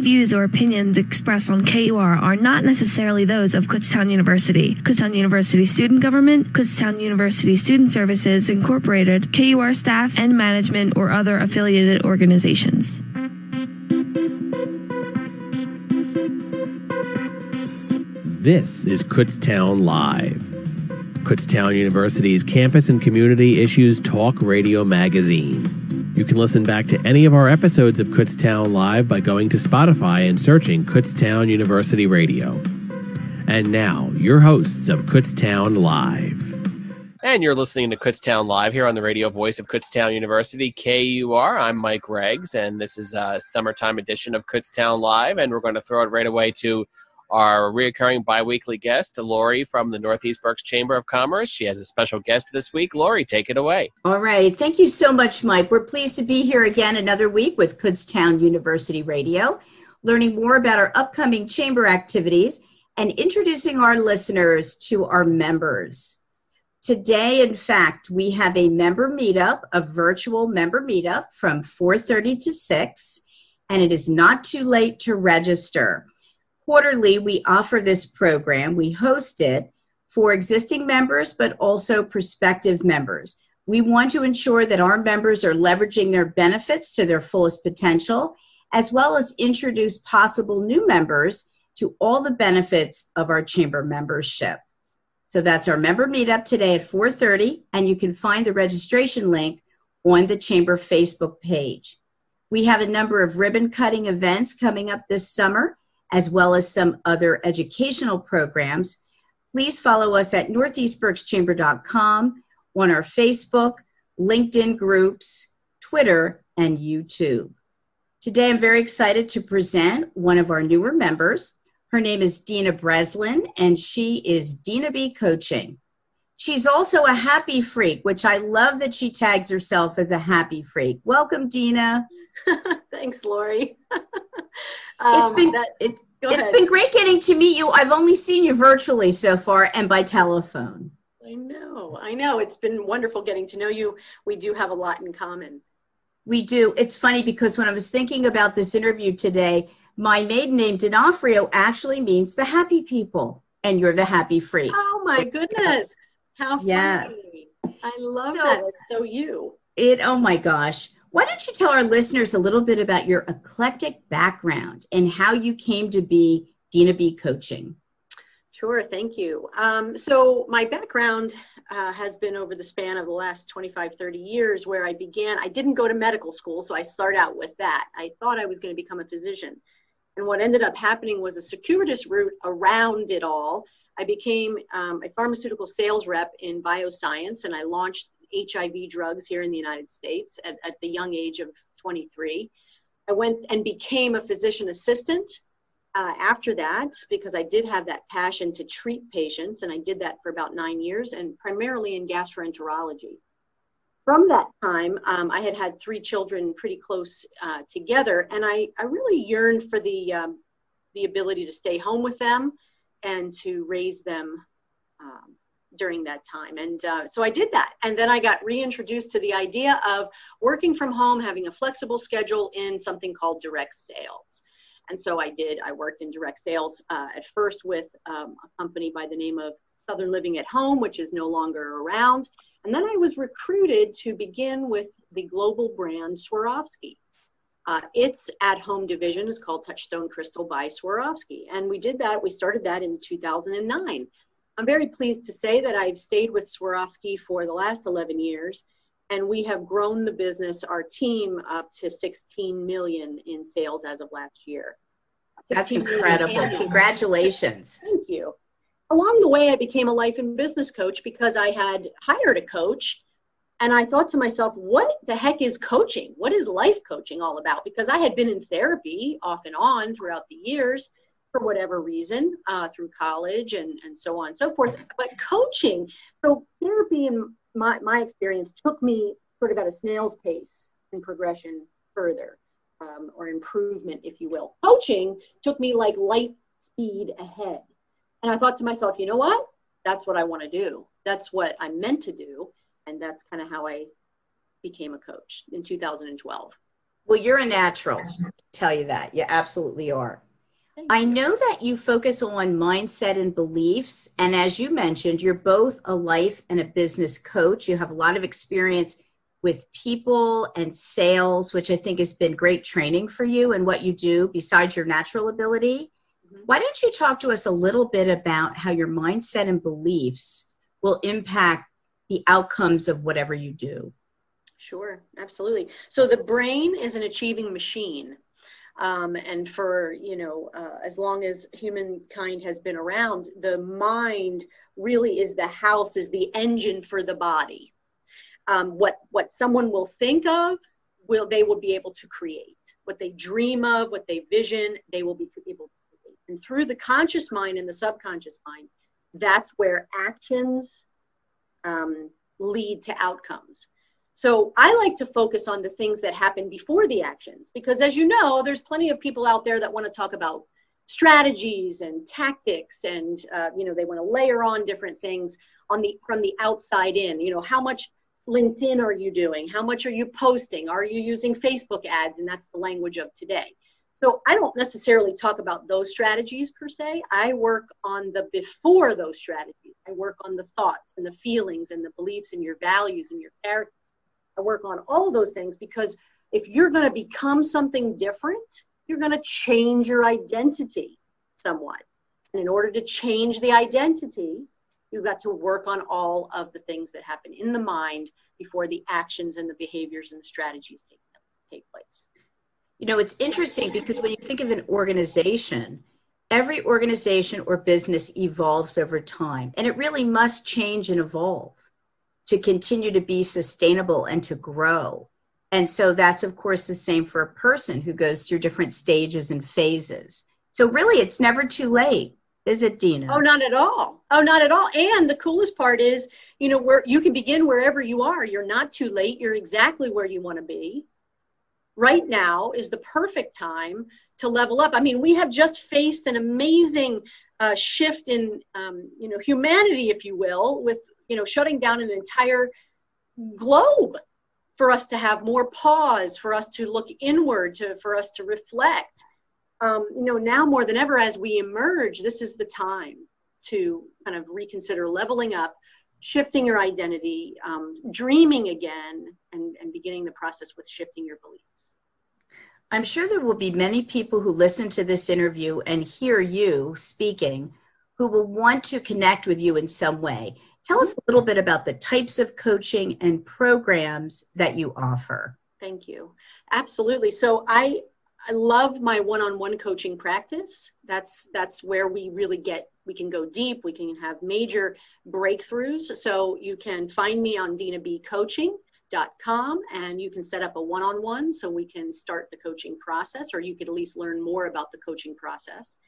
views or opinions expressed on KUR are not necessarily those of Kutztown University, Kutztown University Student Government, Kutztown University Student Services Incorporated, KUR staff and management, or other affiliated organizations. This is Kutztown Live. Kutztown University's campus and community issues talk radio magazine. You can listen back to any of our episodes of Kutztown Live by going to Spotify and searching Kutztown University Radio. And now, your hosts of Kutztown Live. And you're listening to Kutztown Live here on the radio voice of Kutztown University, KUR. I'm Mike Reggs, and this is a summertime edition of Kutztown Live, and we're going to throw it right away to our reoccurring biweekly guest, Lori from the Northeast Berks Chamber of Commerce. She has a special guest this week. Lori, take it away. All right. Thank you so much, Mike. We're pleased to be here again another week with Kutztown University Radio, learning more about our upcoming chamber activities and introducing our listeners to our members. Today, in fact, we have a member meetup, a virtual member meetup from 4:30 to 6, and it is not too late to register. Quarterly, we offer this program. We host it for existing members, but also prospective members. We want to ensure that our members are leveraging their benefits to their fullest potential, as well as introduce possible new members to all the benefits of our chamber membership. So that's our member meetup today at 4:30, and you can find the registration link on the chamber Facebook page. We have a number of ribbon cutting events coming up this summer, as well as some other educational programs. Please follow us at northeastberkschamber.com, on our Facebook, LinkedIn groups, Twitter, and YouTube. Today, I'm very excited to present one of our newer members. Her name is Dena Breslin, and she is DenaB Coaching. She's also a happy freak, which I love that she tags herself as a happy freak. Welcome, Dena. Thanks, Lori. It's been great getting to meet you. I've only seen you virtually so far and by telephone. I know. It's been wonderful getting to know you. We do have a lot in common. We do. It's funny because when I was thinking about this interview today, my maiden name, D'Onofrio, actually means the happy people, and you're the happy freak. Oh, my goodness. How funny. Yes. I love that. It's so you. Oh, my gosh. Why don't you tell our listeners a little bit about your eclectic background and how you came to be DenaB Coaching? Sure, thank you. So my background has been over the span of the last 25, 30 years where I didn't go to medical school, so I started out with that. I thought I was going to become a physician. And what ended up happening was a circuitous route around it all. I became a pharmaceutical sales rep in bioscience, and I launched HIV drugs here in the United States at the young age of 23. I went and became a physician assistant after that because I did have that passion to treat patients, and I did that for about 9 years and primarily in gastroenterology. From that time, I had 3 children pretty close together, and I really yearned for the ability to stay home with them and to raise them during that time. And so I did that. And then I got reintroduced to the idea of working from home, having a flexible schedule in something called direct sales. And so I worked in direct sales at first with a company by the name of Southern Living at Home, which is no longer around. And then I was recruited to begin with the global brand Swarovski. Its at-home division is called Touchstone Crystal by Swarovski. And we started that in 2009. I'm very pleased to say that I've stayed with Swarovski for the last 11 years, and we have grown the business, our team, up to 16 million in sales as of last year. That's incredible. Congratulations. Thank you. Along the way, I became a life and business coach because I had hired a coach, and I thought to myself, what the heck is coaching? What is life coaching all about? Because I had been in therapy off and on throughout the years, for whatever reason, through college and so on and so forth. But coaching, so therapy in my experience took me sort of at a snail's pace in progression further, or improvement, if you will. Coaching took me like light speed ahead. And I thought to myself, you know what? That's what I want to do. That's what I'm meant to do. And that's kind of how I became a coach in 2012. Well, you're a natural, I'll tell you that. You absolutely are. I know that you focus on mindset and beliefs. And as you mentioned, you're both a life and a business coach. You have a lot of experience with people and sales, which I think has been great training for you and what you do besides your natural ability. Why don't you talk to us a little bit about how your mindset and beliefs will impact the outcomes of whatever you do? Sure, absolutely. So the brain is an achieving machine. And for, as long as humankind has been around, the mind really is the house, is the engine for the body. What someone will think of, they will be able to create. What they dream of, what they vision, they will be able to create. And through the conscious mind and the subconscious mind, that's where actions lead to outcomes. So I like to focus on the things that happen before the actions, because as you know, there's plenty of people out there that want to talk about strategies and tactics, and they want to layer on different things from the outside in. How much LinkedIn are you doing? How much are you posting? Are you using Facebook ads? And that's the language of today. So I don't necessarily talk about those strategies per se. I work on the before those strategies. I work on the thoughts and the feelings and the beliefs and your values and your character. I work on all of those things, because if you're going to become something different, you're going to change your identity somewhat. And in order to change the identity, you've got to work on all of the things that happen in the mind before the actions and the behaviors and the strategies take place. It's interesting because when you think of an organization, every organization or business evolves over time, and it really must change and evolve to continue to be sustainable and to grow. And so that's, of course, the same for a person who goes through different stages and phases. So really, it's never too late, is it, Dena? Oh, not at all. Oh, not at all. And the coolest part is, where you can begin wherever you are. You're not too late. You're exactly where you want to be. Right now is the perfect time to level up. I mean, we have just faced an amazing shift in, humanity, if you will, with shutting down an entire globe, for us to have more pause, for us to look inward, for us to reflect. Now more than ever, as we emerge, this is the time to kind of reconsider leveling up, shifting your identity, dreaming again, and beginning the process with shifting your beliefs. I'm sure there will be many people who listen to this interview and hear you speaking who will want to connect with you in some way. Tell us a little bit about the types of coaching and programs that you offer. Thank you. Absolutely. So I love my one-on-one coaching practice. That's where we can go deep. We can have major breakthroughs. So you can find me on DenaBcoaching.com, and you can set up a one-on-one so we can start the coaching process, or you could at least learn more about the coaching process.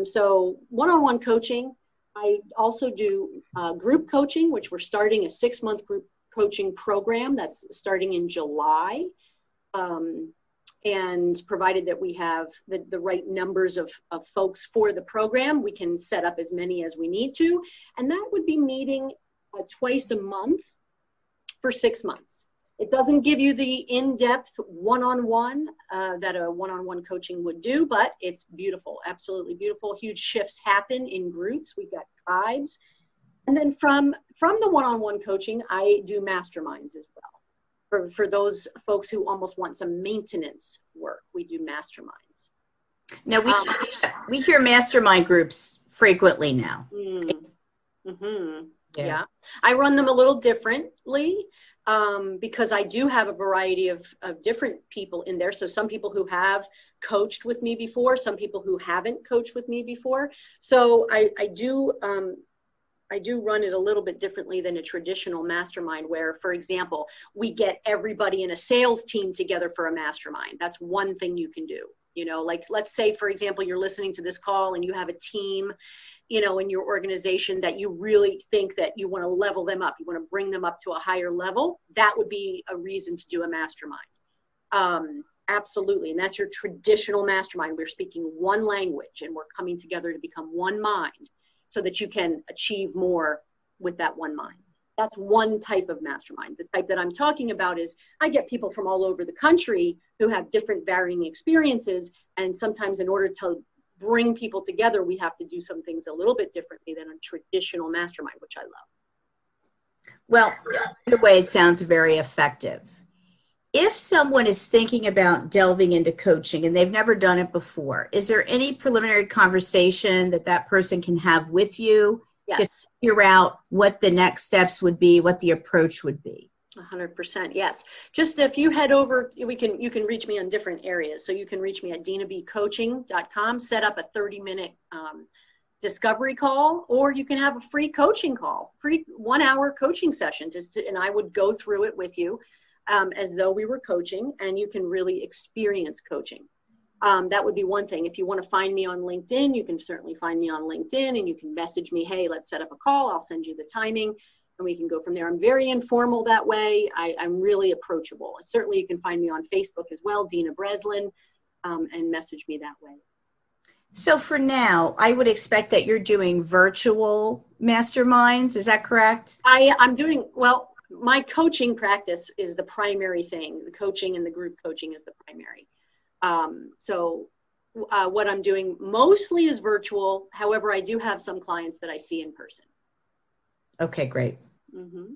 So one-on-one coaching. I also do group coaching, which we're starting a 6-month group coaching program that's starting in July. And provided that we have the right numbers of folks for the program, we can set up as many as we need to. And that would be meeting twice a month for 6 months. It doesn't give you the in-depth one-on-one that a one-on-one coaching would do, but it's beautiful, absolutely beautiful. Huge shifts happen in groups. We've got tribes. And then from the one-on-one coaching, I do masterminds as well. For those folks who almost want some maintenance work, we do masterminds. Now, we hear mastermind groups frequently now. Mm-hmm. Yeah. I run them a little differently. Because I do have a variety of different people in there. So some people who have coached with me before, some people who haven't coached with me before. So I do run it a little bit differently than a traditional mastermind where, for example, we get everybody in a sales team together for a mastermind. That's one thing you can do. Like, let's say, for example, you're listening to this call and you have a team, in your organization that you really think that you want to level them up. You want to bring them up to a higher level. That would be a reason to do a mastermind. Absolutely. And that's your traditional mastermind. We're speaking one language and we're coming together to become one mind so that you can achieve more with that one mind. That's one type of mastermind. The type that I'm talking about is I get people from all over the country who have different varying experiences. And sometimes in order to bring people together, we have to do some things a little bit differently than a traditional mastermind, which I love. Well, either way, it sounds very effective. If someone is thinking about delving into coaching and they've never done it before, is there any preliminary conversation that person can have with you? Yes. To figure out what the next steps would be, what the approach would be? 100%. Yes. Just if you head over, you can reach me on different areas. So you can reach me at DenaBcoaching.com, set up a 30-minute discovery call, or you can have a free coaching call, free 1-hour coaching session, and I would go through it with you as though we were coaching, and you can really experience coaching. That would be one thing. If you want to find me on LinkedIn, you can certainly find me on LinkedIn, and you can message me, hey, let's set up a call. I'll send you the timing, and we can go from there. I'm very informal that way. I'm really approachable. Certainly you can find me on Facebook as well, Dena Breslin, and message me that way. So for now, I would expect that you're doing virtual masterminds. Is that correct? I'm doing, well, my coaching practice is the primary thing. The coaching and the group coaching is the primary. So what I'm doing mostly is virtual. However, I do have some clients that I see in person. Okay, great. Mm-hmm.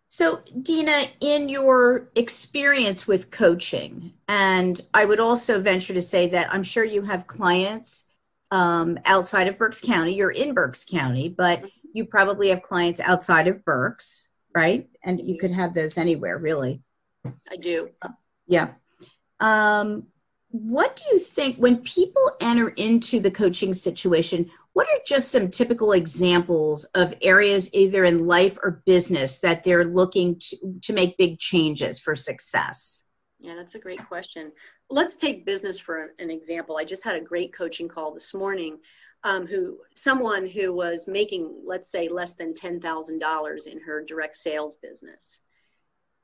So Dena, in your experience with coaching, and I would also venture to say that I'm sure you have clients outside of Berks County. You're in Berks County, but you probably have clients outside of Berks, right? And you could have those anywhere, really. I do. Yeah. What do you think when people enter into the coaching situation, what are just some typical examples of areas either in life or business that they're looking to make big changes for success? Yeah, that's a great question. Let's take business for an example. I just had a great coaching call this morning. Someone who was making, let's say, less than $10,000 in her direct sales business.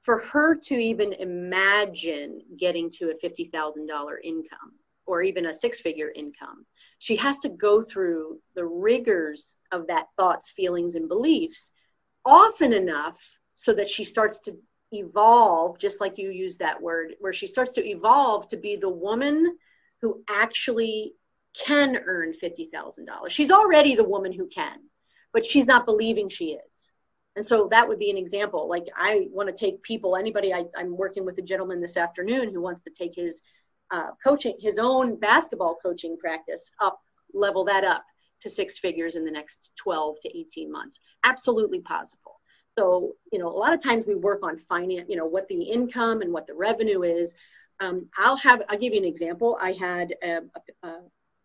For her to even imagine getting to a $50,000 income or even a six-figure income, she has to go through the rigors of that thoughts, feelings, and beliefs often enough so that she starts to evolve, just like you use that word, where she starts to evolve to be the woman who actually can earn $50,000. She's already the woman who can, but she's not believing she is. And so that would be an example. Like I want to take people, I'm working with a gentleman this afternoon who wants to take his coaching, his own basketball coaching practice level that up to six figures in the next 12 to 18 months. Absolutely possible. So, a lot of times we work on finance, what the income and what the revenue is. I'll give you an example. I had a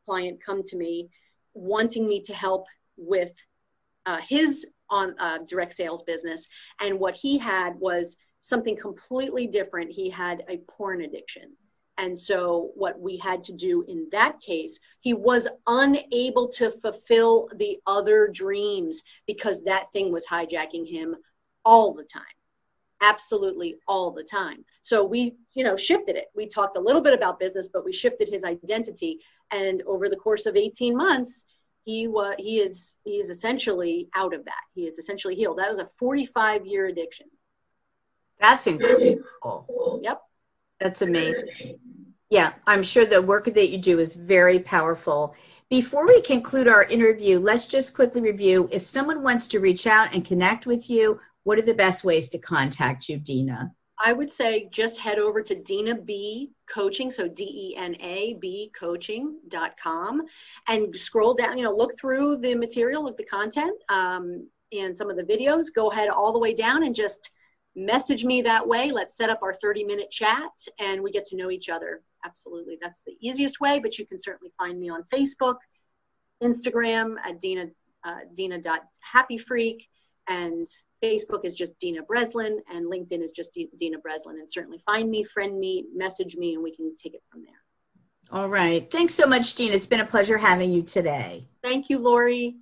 client come to me wanting me to help with his direct sales business. And what he had was something completely different. He had a porn addiction. And so what we had to do in that case, he was unable to fulfill the other dreams because that thing was hijacking him all the time. Absolutely all the time. So we, shifted it. We talked a little bit about business, but we shifted his identity. And over the course of 18 months, he is essentially out of that. He is essentially healed. That was a 45-year addiction. That's incredible. Yep. That's amazing. Yeah, I'm sure the work that you do is very powerful. Before we conclude our interview, let's just quickly review. If someone wants to reach out and connect with you, what are the best ways to contact you, Dena? I would say just head over to DenaB Coaching, so DenaB Coaching.com, and scroll down, look through the material, look the content, and some of the videos. Go ahead all the way down and just message me that way. Let's set up our 30-minute chat and we get to know each other. Absolutely. That's the easiest way, but you can certainly find me on Facebook, Instagram at Dena.happyfreak, and Facebook is just Dena Breslin, and LinkedIn is just Dena Breslin. And certainly find me, friend me, message me, and we can take it from there. All right. Thanks so much, Dena. It's been a pleasure having you today. Thank you, Lori.